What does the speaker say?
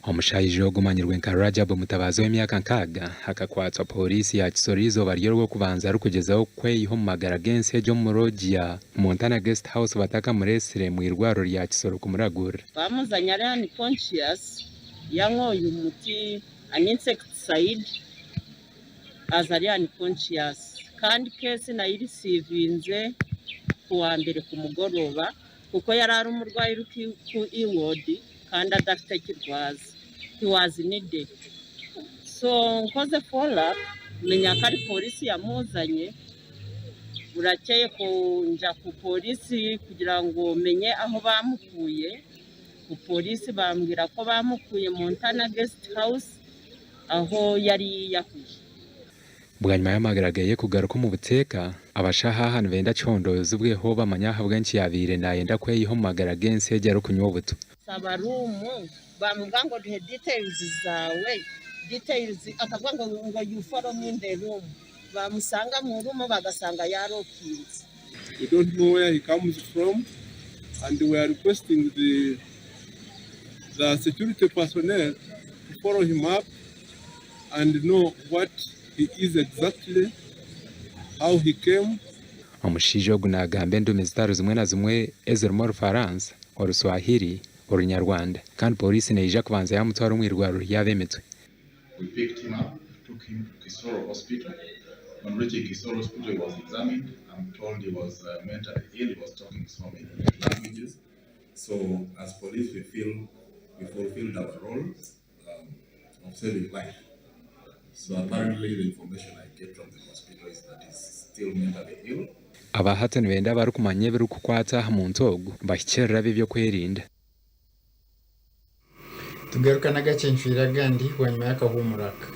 Omushayiji ogumanyirwe nka Rajab Mutabazi w'emyaka nkaga akakwatwa poorisi ya Kisoro izoba ryo kubanza rukugezaho kweyiho mu magara gense ejo mu roogi ya Montana Guest House bataka muresire mu irwaro rya Kisoro kumuragura. Bamuzanye ari unconscious yanyoye umuti an insecticide azari unconscious kandi kesi nayirisivinze kuwa mbere ku mugoroba kuko yari ari umurwayi ku iward kandi adafite kirwaza. He was needed. So nkoze follow up menya ko ari polisi yamuzanye burakeye ko nja ku polisi kugira ngo menye aho bamukuye. Ku polisi bambwira ko bamukuye Montana Guest House aho yari yakuye. Bwanyuma y'amagaragaye kugaruka mu buteka abashaha benda condoza ubweho bamanyaha bwenshi yabire nayenda kweyiho mu magara gense ejya rukunywa buto. Sabarumu bamubwira ngo duhe details zawe details akavuga ngo you follow me in the room bamusanga mu room bagasanga yarokinze. We don't know where he comes from and we are requesting the security personnel to follow him up and know what he is exactly, how he came. Omushije ogunagambe ndumi zitaro zimwe na zimwe ezirimo Rufaransa Oruswahili Orunyarwanda kandi polisi neija kubanza yamutwara umwirwaro yabemetwe. We picked him up, took him to Kisoro Hospital. When reaching Kisoro Hospital, he was examined. I'm told he was mentally ill. He was talking so many languages. So, as police, we fulfilled our role of saving life. So, apparently, the information I get from the hospital is that he's still mentally ill. Abahatani benda barukumanye birukukwata mu ntogo bahikerera bibyo kwerinda. Tugaruka na Agacencwire gandi wanyuma y'akahumuraka.